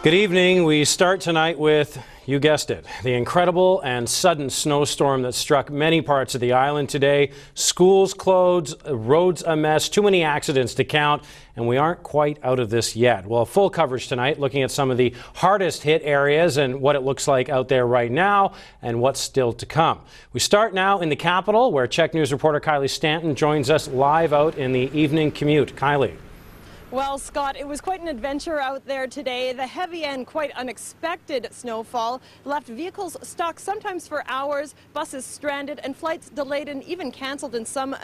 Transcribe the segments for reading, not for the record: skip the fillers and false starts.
Good evening. We start tonight with, you guessed it, the incredible and sudden snowstorm that struck many parts of the island today. Schools closed, roads a mess, too many accidents to count, and we aren't quite out of this yet. Well, full coverage tonight looking at some of the hardest hit areas and what it looks like out there right now and what's still to come. We start now in the capital, where Check News reporter Kylie Stanton joins us live out in the evening commute. Kylie. Well, Scott, it was quite an adventure out there today. The heavy and quite unexpected snowfall left vehicles stuck sometimes for hours, buses stranded, and flights delayed and even canceled in some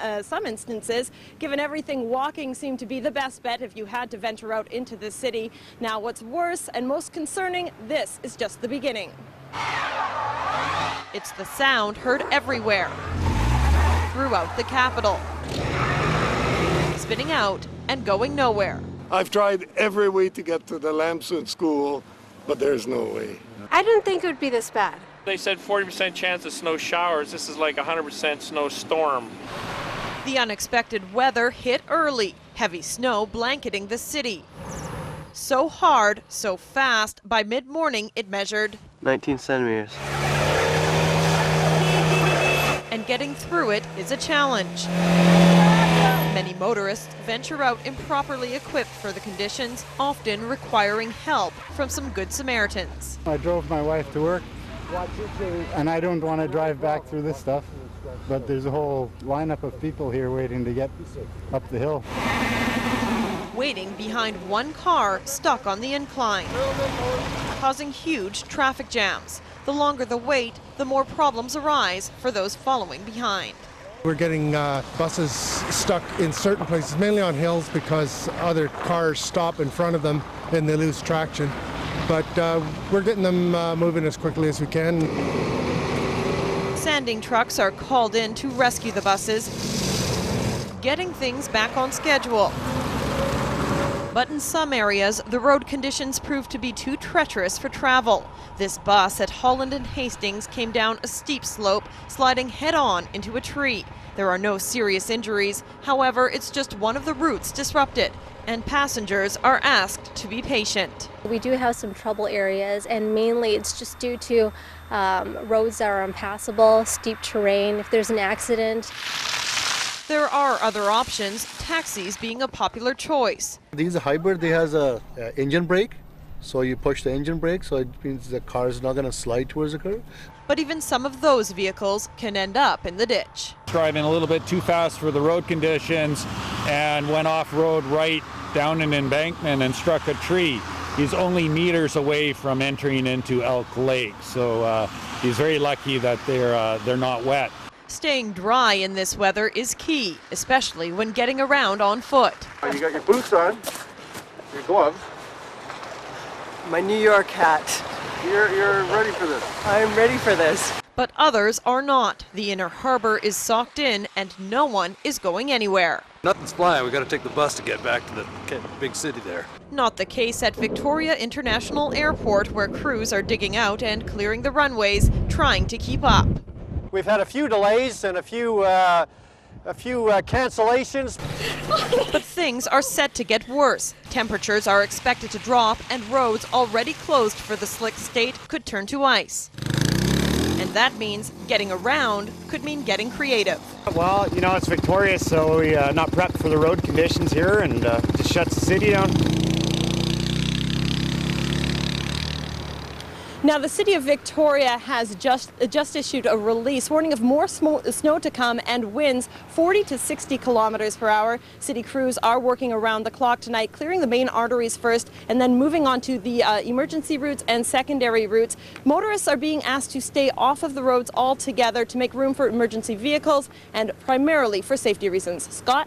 instances. Given everything, walking seemed to be the best bet if you had to venture out into the city. Now, what's worse and most concerning, this is just the beginning. It's the sound heard everywhere throughout the capital, spinning out and going nowhere. I've tried every way to get to the Lamson school, but there's no way. I didn't think it would be this bad. They said 40% chance of snow showers. This is like 100% snow storm. The unexpected weather hit early, heavy snow blanketing the city. So hard, so fast, by mid-morning it measured 19 centimeters. And getting through it is a challenge. Many motorists venture out improperly equipped for the conditions, often requiring help from some good Samaritans. I drove my wife to work, and I don't want to drive back through this stuff, but there's a whole lineup of people here waiting to get up the hill. Waiting behind one car stuck on the incline, causing huge traffic jams. The longer the wait, the more problems arise for those following behind. We're getting buses stuck in certain places, mainly on hills, because other cars stop in front of them and they lose traction. But we're getting them moving as quickly as we can. Sanding trucks are called in to rescue the buses, getting things back on schedule. But in some areas, the road conditions proved to be too treacherous for travel. This bus at Holland and Hastings came down a steep slope, sliding head-on into a tree. There are no serious injuries. However, it's just one of the routes disrupted, and passengers are asked to be patient. We do have some trouble areas, and mainly it's just due to roads that are impassable, steep terrain. If there's an accident. There are other options, taxis being a popular choice. These are hybrid. They has a engine brake, so you push the engine brake, so it means the car is not going to slide towards the curb. But even some of those vehicles can end up in the ditch. Driving a little bit too fast for the road conditions and went off-road right down an embankment and struck a tree. He's only meters away from entering into Elk Lake, so he's very lucky that they're not wet. Staying dry in this weather is key, especially when getting around on foot. You got your boots on, your gloves. My New York hat. You're ready for this. I'm ready for this. But others are not. The inner harbor is socked in and no one is going anywhere. Nothing's flying. We got to take the bus to get back to the big city there. Not the case at Victoria International Airport, where crews are digging out and clearing the runways, trying to keep up. We've had a few delays and a few cancellations. But things are set to get worse. Temperatures are expected to drop and roads already closed for the slick state could turn to ice. And that means getting around could mean getting creative. Well, you know, it's Victoria, so we're not prepped for the road conditions here, and just shuts the city down. Now, the city of Victoria has just issued a release warning of more snow to come and winds 40 to 60 kilometers per hour. City crews are working around the clock tonight, clearing the main arteries first and then moving on to the emergency routes and secondary routes. Motorists are being asked to stay off of the roads altogether to make room for emergency vehicles and primarily for safety reasons. Scott?